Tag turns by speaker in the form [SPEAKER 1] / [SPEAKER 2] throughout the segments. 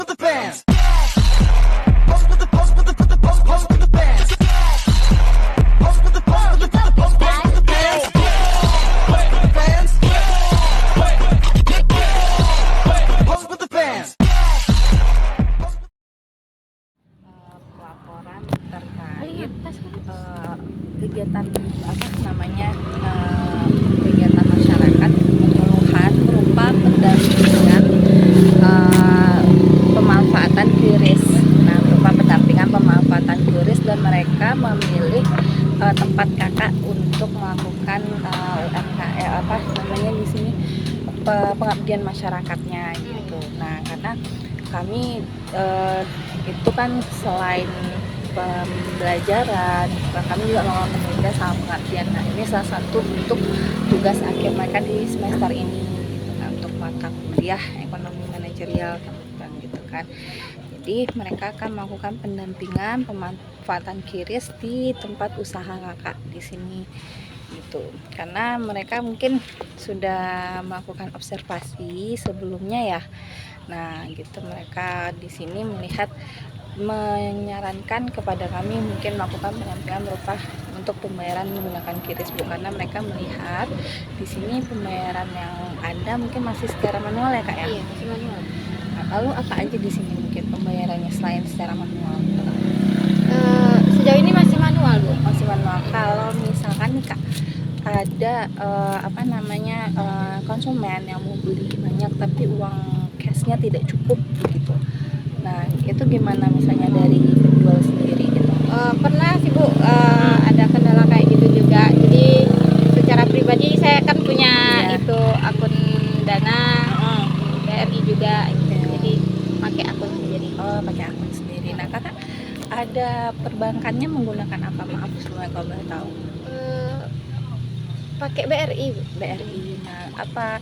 [SPEAKER 1] with the bands. Pose with the pose with the pose with the pose pose with the bands. Pose with the pose with the pose pose pose with the bands. Pose with the bands. Pose with the bands.
[SPEAKER 2] Laporan terkait kegiatan apa namanya kegiatan masyarakat mengeluhkan berupa pendampingan pemanfaatan QRIS. Nah, berupa pendampingan pemanfaatan QRIS dan mereka memilih tempat kakak untuk melakukan UMKM apa namanya di sini pengabdian masyarakatnya gitu. Nah, karena kami itu kan selain pembelajaran, kami juga melakukan penelitian sama pengabdian. Nah, ini salah satu bentuk tugas akhir mereka di semester ini gitu kan, untuk mata kuliah ekonomi manajerial gitu kan. Jadi mereka akan melakukan pendampingan pemanfaatan QRIS di tempat usaha kakak di sini gitu. Karena mereka mungkin sudah melakukan observasi sebelumnya ya. Nah, gitu mereka di sini menyarankan kepada kami mungkin melakukan pendampingan berupa untuk pembayaran menggunakan QRIS, karena mereka melihat di sini pembayaran yang ada mungkin masih secara manual ya kak ya.
[SPEAKER 3] Iya, masih manual.
[SPEAKER 2] Nah, lalu apa aja di sini mungkin pembayarannya selain secara manual?
[SPEAKER 3] Sejauh ini masih manual Bu.
[SPEAKER 2] Masih manual. Kalau misalkan nih kak ada konsumen yang mau beli banyak tapi uang cashnya tidak cukup gitu. Nah, itu gimana misalnya dari penjual sendiri gitu?
[SPEAKER 3] Pernah sih Bu, ada kendala kayak gitu juga. Jadi secara pribadi saya kan punya itu akun Dana, BRI juga gitu. Jadi pakai akun sendiri.
[SPEAKER 2] Oh, pakai akun sendiri. Nah, kakak ada perbankannya menggunakan apa? Maaf sebelumnya kalau boleh tahu.
[SPEAKER 3] Pakai BRI Bu.
[SPEAKER 2] BRI. Nah, apa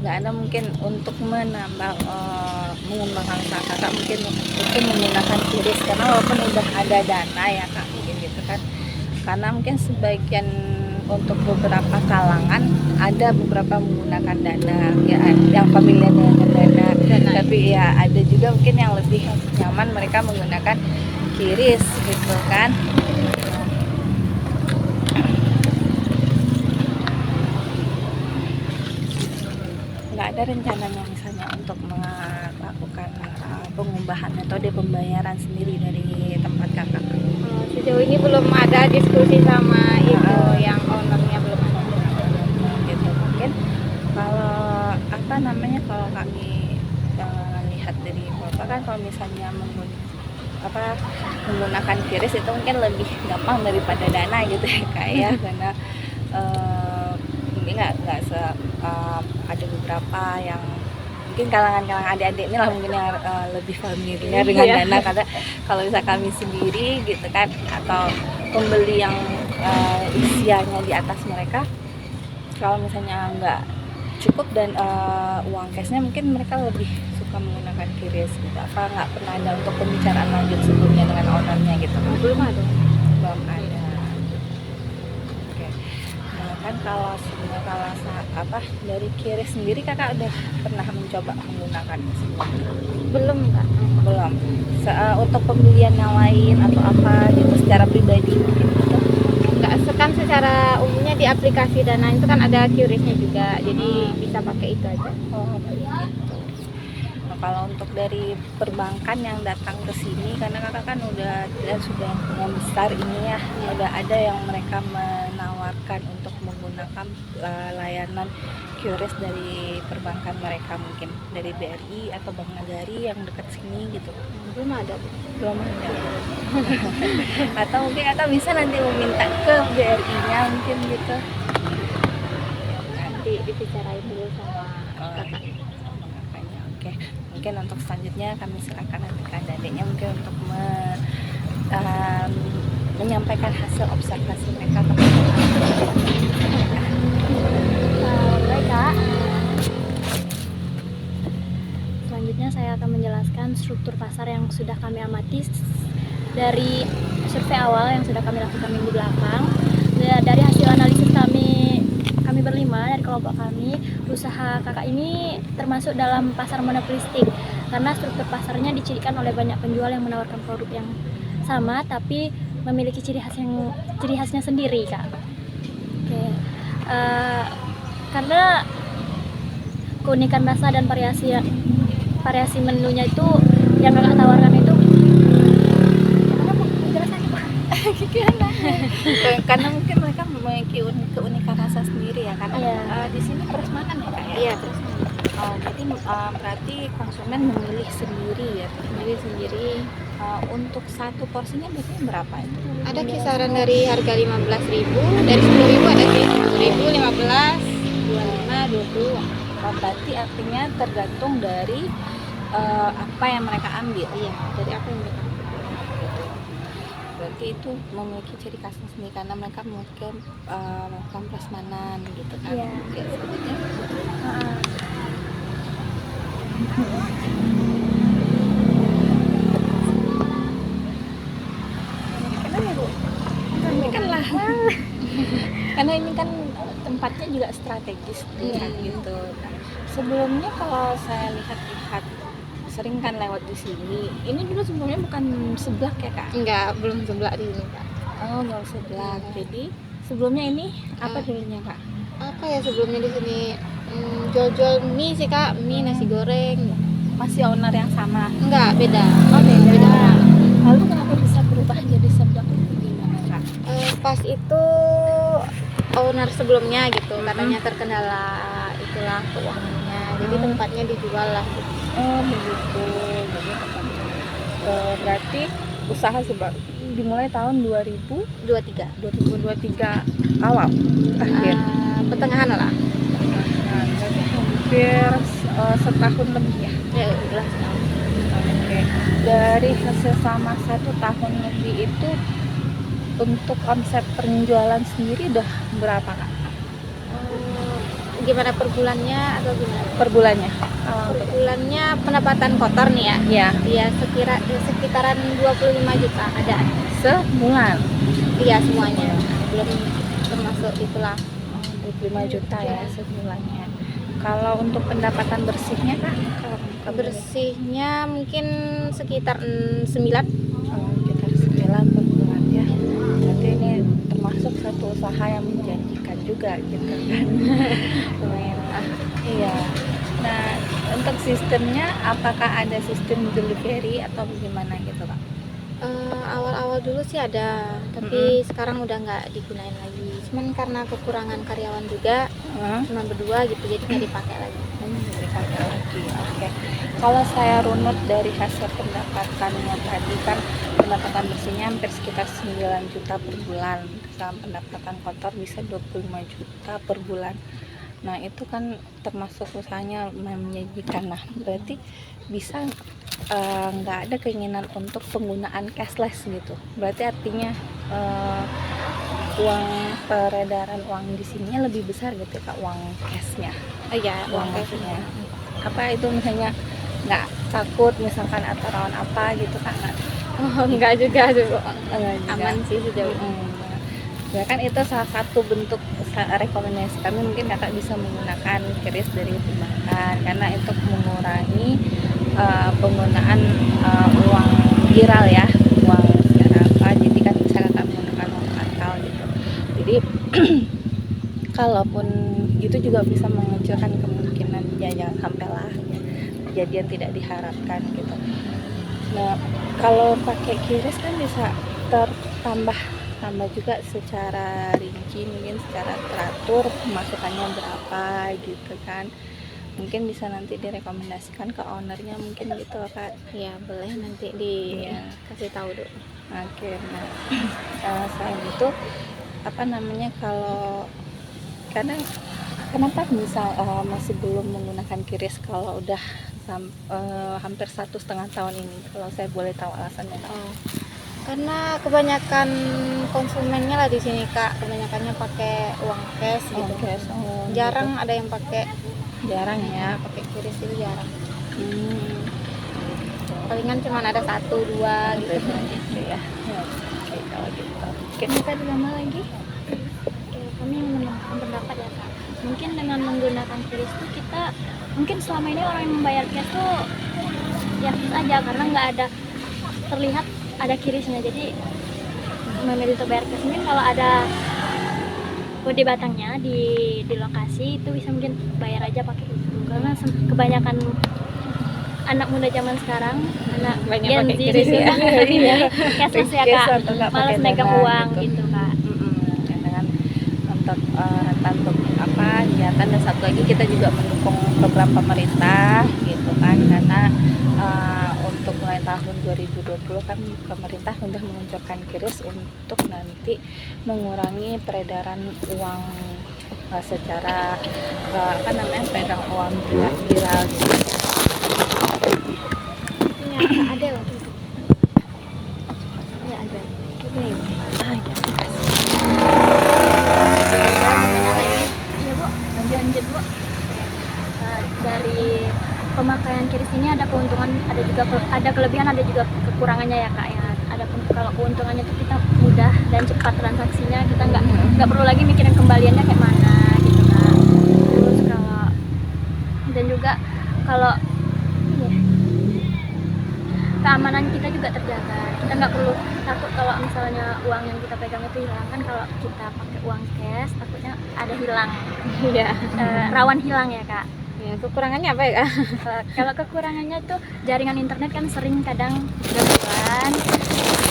[SPEAKER 2] nggak ada mungkin untuk menambah mengembangkan usaha kakak mungkin menggunakan QRIS, karena walaupun udah ada dana ya kak mungkin gitu kan, karena mungkin sebagian untuk beberapa kalangan ada beberapa menggunakan dana ya, yang familiar dengan dana. Tapi ya ada juga mungkin yang lebih nyaman mereka menggunakan QRIS gitu kan. Nggak ada rencananya misalnya untuk melakukan pengubahan metode pembayaran sendiri dari tempat kakak?
[SPEAKER 3] Sejauh ini belum ada diskusi sama itu yang ownernya, belum ada.
[SPEAKER 2] Gitu. Mungkin kalau kalau kami lihat dari bapak kan, kalau misalnya menggunakan QRIS itu mungkin lebih gampang daripada dana gitu ya kak ya, karena mungkin nggak ada beberapa yang mungkin kalangan adik-adik ini lah mungkin yang lebih familiar dengan dana, karena kalau bisa kami sendiri gitu kan, atau pembeli yang usianya di atas mereka, kalau misalnya nggak cukup dan uang cashnya, mungkin mereka lebih suka menggunakan QRIS gitu. Apa nggak pernah ada untuk pembicaraan lanjut sebelumnya dengan ownernya gitu?
[SPEAKER 3] Belum ada.
[SPEAKER 2] Belum ada. Kan kalau dari QRIS sendiri kakak udah pernah mencoba menggunakan sebelumnya?
[SPEAKER 3] Belum Kak.
[SPEAKER 2] Belum. Untuk pembelian yang lain atau apa gitu secara pribadi mungkin gitu?
[SPEAKER 3] Enggak, kan secara umumnya di aplikasi Dana itu kan ada QRIS-nya juga, jadi bisa pakai itu aja.
[SPEAKER 2] Oh, gitu. Nah, kalau untuk dari perbankan yang datang ke sini, karena kakak kan sudah yang besar ini ya, udah ada yang mereka menawarkan untuk menggunakan layanan QRIS dari perbankan mereka, mungkin dari BRI atau Bank Nagari yang dekat sini gitu?
[SPEAKER 3] Belum ada.
[SPEAKER 2] Atau mungkin kakak bisa nanti meminta ke BRI-nya mungkin gitu?
[SPEAKER 3] Nanti dibicarain dulu sama kakak.
[SPEAKER 2] Oke, mungkin untuk selanjutnya kami silakan nanti ke adik-adiknya mungkin untuk menyampaikan hasil observasi mereka kepada
[SPEAKER 3] Baik Kak. Selanjutnya saya akan menjelaskan struktur pasar yang sudah kami amati dari survei awal yang sudah kami lakukan minggu belakang. Dari hasil analisis kami berlima dari kelompok kami, usaha kakak ini termasuk dalam pasar monopolistik.
[SPEAKER 4] karena struktur pasarnya dicirikan oleh banyak penjual yang menawarkan produk yang sama tapi memiliki ciri khasnya sendiri, Kak. Oke. Karena keunikan rasa dan variasi menunya itu yang Kakak tawarkan itu
[SPEAKER 2] Karena mungkin mereka memiliki keunikan rasa sendiri ya, karena
[SPEAKER 4] Iya.
[SPEAKER 2] di sini prasmanan ya Kak ya.
[SPEAKER 3] Iya, terus
[SPEAKER 2] Jadi berarti konsumen memilih sendiri ya.
[SPEAKER 3] sendiri.
[SPEAKER 2] Untuk satu porsinya biasanya berapa itu?
[SPEAKER 3] Ada kisaran dari harga 15.000, dari 10.000 ada sih 10.000, 15, 25, 20.
[SPEAKER 2] Berarti artinya tergantung dari apa yang mereka ambil.
[SPEAKER 3] Iya, dari apa yang mereka
[SPEAKER 2] Berarti itu memiliki ciri khasnya sendiri karena mereka mungkin melakukan prasmanan gitu kan.
[SPEAKER 4] Iya.
[SPEAKER 2] Kayak sebutnya. Karena ini kan tempatnya juga strategis gitu. Nah, sebelumnya kalau saya lihat-lihat sering kan lewat di sini. Ini dulu sebelumnya bukan seblak ya Kak?
[SPEAKER 3] enggak, belum sebelah di sini, Kak.
[SPEAKER 2] Oh, belum seblak. Jadi sebelumnya ini apa dulunya Kak?
[SPEAKER 3] Apa ya sebelumnya di sini? Jual-jual mie sih, Kak, mie, nasi goreng.
[SPEAKER 2] Masih owner yang sama?
[SPEAKER 3] Enggak, beda.
[SPEAKER 2] Oh, beda.
[SPEAKER 3] orang.
[SPEAKER 2] Lalu kenapa bisa berubah jadi seblak itu gimana Kak?
[SPEAKER 3] Pas itu owner sebelumnya gitu, katanya terkendala itulah keuangannya. Jadi tempatnya dijual lah gitu.
[SPEAKER 2] Oh begitu. Jadi berarti usaha dimulai tahun
[SPEAKER 3] 23.
[SPEAKER 2] 2023 awal akhir.
[SPEAKER 3] Pertengahan lah.
[SPEAKER 2] Nah, berarti hampir setahun lebih ya.
[SPEAKER 3] Ya udah setahun.
[SPEAKER 2] Oke. Dari hasil selama 1 tahun lebih itu untuk omset penjualan sendiri udah berapa Kak?
[SPEAKER 3] Gimana per bulannya atau gimana?
[SPEAKER 2] Per bulannya?
[SPEAKER 3] Per bulannya pendapatan kotor nih ya.
[SPEAKER 2] Ya,
[SPEAKER 3] Iya, sekitaran 25 juta ada.
[SPEAKER 2] sebulan.
[SPEAKER 3] Iya, semuanya. Belum termasuk itulah.
[SPEAKER 2] 25 juta ya sebulannya. Kalau untuk pendapatan bersihnya Kak?
[SPEAKER 3] Bersihnya mungkin sekitar 9.
[SPEAKER 2] Sekitar 9 per bulan ya. Berarti ini termasuk satu usaha yang menjanjikan juga gitu kan. Lumayan. Iya. Nah, untuk sistemnya apakah ada sistem delivery atau bagaimana gitu Kak?
[SPEAKER 3] Awal-awal dulu sih ada, tapi sekarang udah nggak digunain lagi. Cuman karena kekurangan karyawan juga, cuma berdua gitu, jadi nggak dipakai lagi.
[SPEAKER 2] Dipakai lagi. Oke. Kalau saya runut dari hasil pendapatannya tadi kan pendapatan bersihnya hampir sekitar 9 juta per bulan. Dalam pendapatan kotor bisa 25 juta per bulan. Nah, itu kan termasuk usahanya menjanjikan. Nah, berarti bisa nggak ada keinginan untuk penggunaan cashless gitu. Berarti artinya uang peredaran uang di sininya lebih besar gitu Kak, uang cashnya.
[SPEAKER 3] Iya,
[SPEAKER 2] Uang cashnya. Apa itu misalnya nggak takut misalkan atau rawan apa gitu Kak?
[SPEAKER 3] enggak juga dulu.
[SPEAKER 2] Enggak juga.
[SPEAKER 3] Aman sih sejauh ini.
[SPEAKER 2] Ya kan itu salah satu bentuk rekomendasi kami, mungkin Kakak bisa menggunakan kris dari perbankan karena itu mengurangi penggunaan uang viral ya, uang secara apa, jadi kan bisa Kakak menggunakan uang kartal gitu. Jadi kalaupun itu juga bisa mengecilkan kemungkinan ya jangan sampai lah ya, kejadian tidak diharapkan gitu. Nah, kalau pakai kiris kan bisa tambah juga secara rinci, mungkin secara teratur pemasukannya berapa gitu kan. Mungkin bisa nanti direkomendasikan ke ownernya mungkin gitu Kak.
[SPEAKER 3] Ya boleh nanti dikasih tahu dulu.
[SPEAKER 2] Oke, nah selain itu apa namanya, kalau karena kenapa bisa masih belum menggunakan kiris kalau udah hampir 1,5 tahun ini, kalau saya boleh tahu alasannya Kak?
[SPEAKER 3] Karena kebanyakan konsumennya lah di sini Kak, kebanyakannya pakai uang cash gitu.
[SPEAKER 2] Cash,
[SPEAKER 3] Jarang ada yang pakai
[SPEAKER 2] jarang ya.
[SPEAKER 3] pakai kiris, itu jarang. Palingan cuma ada 1-2 gitu.
[SPEAKER 2] Gitu ya. Oke, kalau gitu. Kita ada nama lagi?
[SPEAKER 4] Kami menambahkan pendapat ya Kak. Mungkin dengan menggunakan kiris itu kita, mungkin selama ini orang yang membayar cash tuh ya fix aja karena nggak ada terlihat ada kirisnya, jadi memilih untuk bayar cash. Mungkin kalau ada kode batangnya di lokasi itu bisa mungkin bayar aja pakai itu, karena kebanyakan anak muda zaman sekarang, anak
[SPEAKER 3] Banyak
[SPEAKER 4] Gen
[SPEAKER 3] pakai
[SPEAKER 4] Z
[SPEAKER 3] kiris
[SPEAKER 4] gitu
[SPEAKER 3] ya.
[SPEAKER 4] kan, cashless ya
[SPEAKER 2] Cash
[SPEAKER 4] kak,
[SPEAKER 2] atau nggak
[SPEAKER 4] malas
[SPEAKER 2] pakai
[SPEAKER 4] megang
[SPEAKER 2] dana
[SPEAKER 4] uang
[SPEAKER 2] gitu.
[SPEAKER 4] gitu kak.
[SPEAKER 2] Dengan untuk untuk apa kegiatan, dan satu lagi kita juga mendukung program pemerintah gitu kan, karena untuk mulai tahun 2020 kan pemerintah sudah meluncurkan QRIS untuk nanti mengurangi peredaran uang secara apa namanya, peredaran uang viral gitu.
[SPEAKER 4] Punya kak Ade waktu itu. Ya ada. Oke. Ya bu, lanjut bu. Dari pemakaian QRIS ini ada keuntungan, ada juga ada kelebihan, ada juga kekurangannya ya kak ya. Ada kalau keuntungannya itu kita mudah dan cepat transaksinya, kita nggak perlu lagi mikirin kembaliannya kayak mana gitu kan. Terus kalau dan juga kalau keamanan kita juga terjaga, kita nggak perlu takut kalau misalnya uang yang kita pegang itu hilang. Kan kalau kita pakai uang cash takutnya ada hilang,
[SPEAKER 3] Iya.
[SPEAKER 4] rawan hilang ya kak.
[SPEAKER 3] Ya, kekurangannya apa ya kak?
[SPEAKER 4] Kalau kekurangannya tuh jaringan internet kan sering kadang gangguan,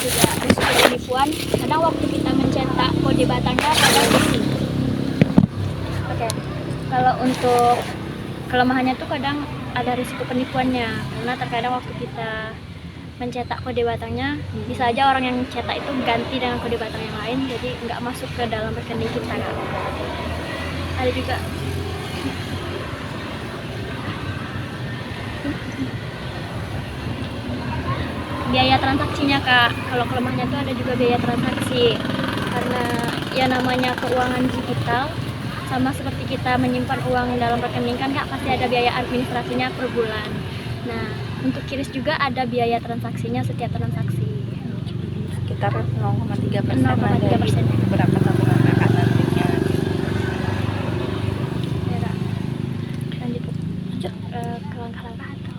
[SPEAKER 4] juga risiko penipuan. Kadang waktu kita mencetak kode batangnya kadang isi. Oke. Kalau untuk kelemahannya tuh kadang ada risiko penipuannya, karena terkadang waktu kita mencetak kode batangnya bisa aja orang yang cetak itu ganti dengan kode batang yang lain, jadi nggak masuk ke dalam rekening kita kak. Ada juga biaya transaksinya kak. Kalau kelemahannya tuh ada juga biaya transaksi, karena ya namanya keuangan digital, sama seperti kita menyimpan uang dalam rekening kan kak, pasti ada biaya administrasinya per bulan. Nah untuk QRIS juga ada biaya transaksinya setiap transaksi
[SPEAKER 2] Sekitar 0,3%
[SPEAKER 4] 0,3%.
[SPEAKER 2] dari beberapa tabungan akan nantinya.
[SPEAKER 4] Ya, Kak. Lanjut Bu. Ke langkah-langkah atau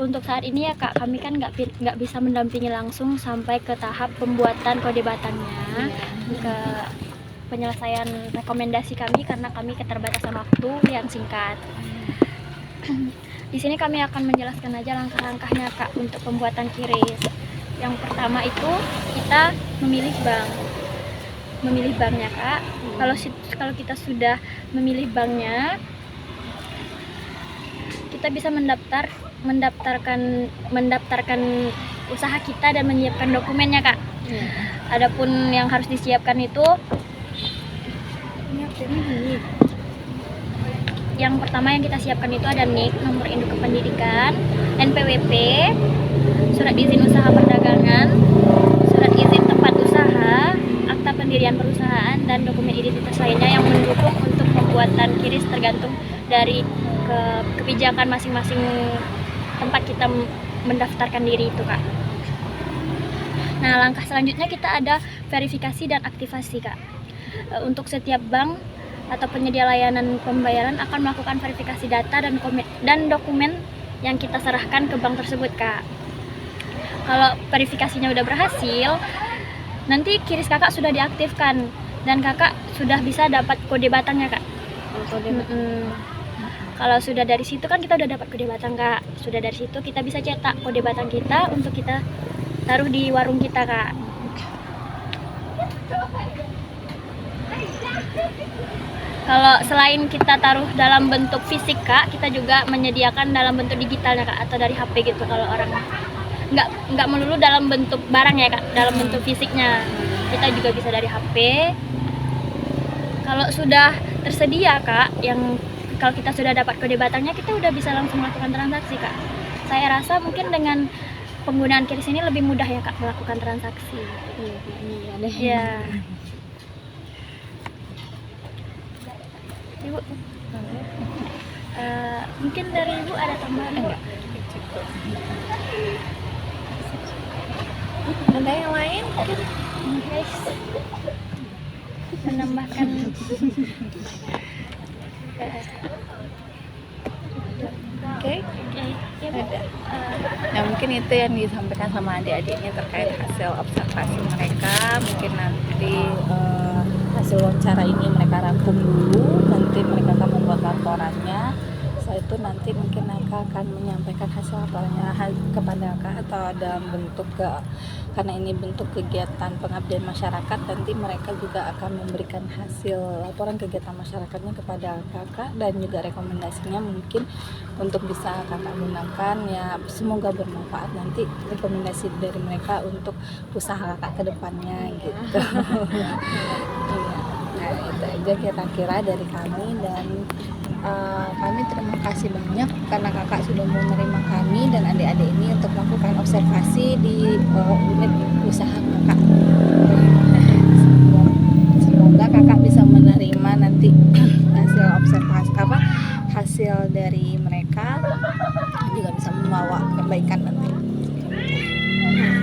[SPEAKER 4] untuk saat ini ya kak, kami kan nggak bisa mendampingi langsung sampai ke tahap pembuatan kode batangnya, ke penyelesaian rekomendasi kami karena kami keterbatasan waktu yang singkat. Di sini kami akan menjelaskan aja langkah-langkahnya kak untuk pembuatan QRIS. Yang pertama itu kita memilih bank. Memilih banknya kak. Kalau kita sudah memilih banknya, kita bisa mendaftarkan usaha kita dan menyiapkan dokumennya kak. Adapun yang harus disiapkan itu yang pertama yang kita siapkan itu ada NIK, nomor induk kependidikan, NPWP, surat izin usaha perdagangan, surat izin tempat usaha, akta pendirian perusahaan, dan dokumen identitas lainnya yang mendukung untuk pembuatan QRIS tergantung dari kebijakan masing-masing tempat kita mendaftarkan diri itu kak. Nah langkah selanjutnya kita ada verifikasi dan aktivasi kak. Untuk setiap bank atau penyedia layanan pembayaran akan melakukan verifikasi data dan dokumen yang kita serahkan ke bank tersebut kak. Kalau verifikasinya udah berhasil, nanti QRIS kakak sudah diaktifkan dan kakak sudah bisa dapat kode batangnya kak. Kalau sudah dari situ kan kita udah dapat kode batang kak. Sudah dari situ kita bisa cetak kode batang kita untuk kita taruh di warung kita kak. Kalau selain kita taruh dalam bentuk fisik kak, kita juga menyediakan dalam bentuk digitalnya kak, atau dari HP gitu. Kalau orang nggak melulu dalam bentuk barang ya kak, dalam bentuk fisiknya kita juga bisa dari HP. Kalau sudah tersedia kak, kalau kita sudah dapat kode batangnya, kita udah bisa langsung melakukan transaksi kak. Saya rasa mungkin dengan penggunaan QRIS ini lebih mudah ya kak melakukan transaksi. Iya. Ibu, mungkin dari ibu ada tambahan bu?
[SPEAKER 3] Ada yang lain?
[SPEAKER 4] Guys, menambahkan
[SPEAKER 2] Oke.
[SPEAKER 4] Ya, Bu.
[SPEAKER 2] Ada. Nah mungkin itu yang disampaikan sama adik-adiknya terkait hasil observasi mereka. Mungkin nanti hasil wawancara ini mereka rangkum dulu, nanti mereka akan membuat laporannya. Setelah itu nanti mungkin mereka akan menyampaikan hasil laporannya kepada kakak atau dalam bentuk karena ini bentuk kegiatan pengabdian masyarakat, nanti mereka juga akan memberikan hasil laporan kegiatan masyarakatnya kepada kakak dan juga rekomendasinya mungkin untuk bisa kakak gunakan. Ya semoga bermanfaat nanti rekomendasi dari mereka untuk usaha kakak ke depannya gitu. Iya. Nah itu aja kira-kira dari kami, dan kami terima kasih banyak karena kakak sudah mau menerima kami dan adik-adik ini untuk melakukan observasi di unit usaha kakak. Semoga kakak bisa menerima nanti hasil observasi hasil dari mereka, juga bisa membawa kebaikan nanti.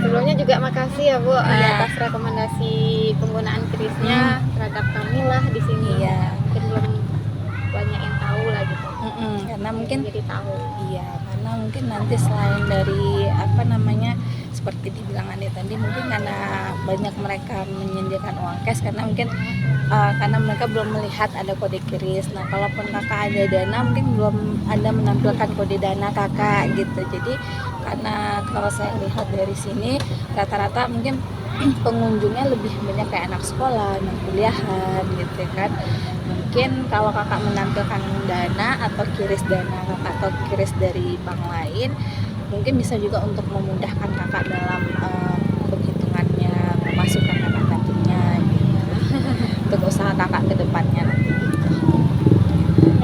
[SPEAKER 3] Sebelumnya juga makasih ya Bu
[SPEAKER 2] Iya.
[SPEAKER 3] atas rekomendasi penggunaan kerisnya terhadap kami lah di sini.
[SPEAKER 2] Iya.
[SPEAKER 3] Mungkin belum banyak yang tahu lah gitu.
[SPEAKER 2] Karena mungkin
[SPEAKER 3] jadi tahu.
[SPEAKER 2] iya, karena mungkin nanti selain dari seperti dibilang Ade tadi, mungkin karena banyak mereka menyediakan uang cash karena mungkin karena mereka belum melihat ada kode kris. Nah kalaupun kakak ada dana, mungkin belum ada menampilkan kode dana kakak gitu. Jadi karena kalau saya lihat dari sini rata-rata mungkin pengunjungnya lebih banyak kayak anak sekolah, anak kuliahan gitu kan. Mungkin kalau kakak menampilkan dana atau kiris dana kakak atau kiris dari bank lain, mungkin bisa juga untuk memudahkan kakak dalam penghitungannya pemasukan kakak nantinya gitu. Untuk usaha kakak ke depannya nanti.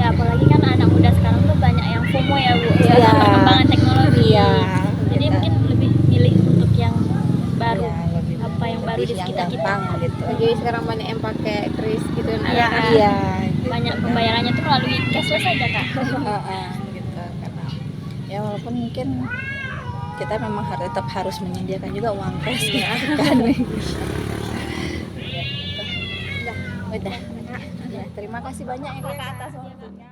[SPEAKER 4] Ya apalagi kan anak muda sekarang tuh banyak yang FOMO ya Bu,
[SPEAKER 2] Iya.
[SPEAKER 4] sama perkembangan teknologi.
[SPEAKER 2] Iya.
[SPEAKER 4] Jadi
[SPEAKER 2] Gitu.
[SPEAKER 4] mungkin lebih milih untuk yang baru,
[SPEAKER 2] Iya, lebih
[SPEAKER 4] apa yang baru di
[SPEAKER 2] lebih yang
[SPEAKER 4] sekitar kita.
[SPEAKER 2] gampang gitu.
[SPEAKER 3] Jadi sekarang banyak yang pakai kris gitu. Nah,
[SPEAKER 4] Iya.
[SPEAKER 3] kan
[SPEAKER 2] Iya. Gitu.
[SPEAKER 4] Banyak pembayarannya tuh melalui cashless aja Kak.
[SPEAKER 2] Gitu karena ya walaupun mungkin kita memang tetap harus menyediakan juga uang cash gitu kan. Udah. Terima kasih banyak ya kakak atas waktunya.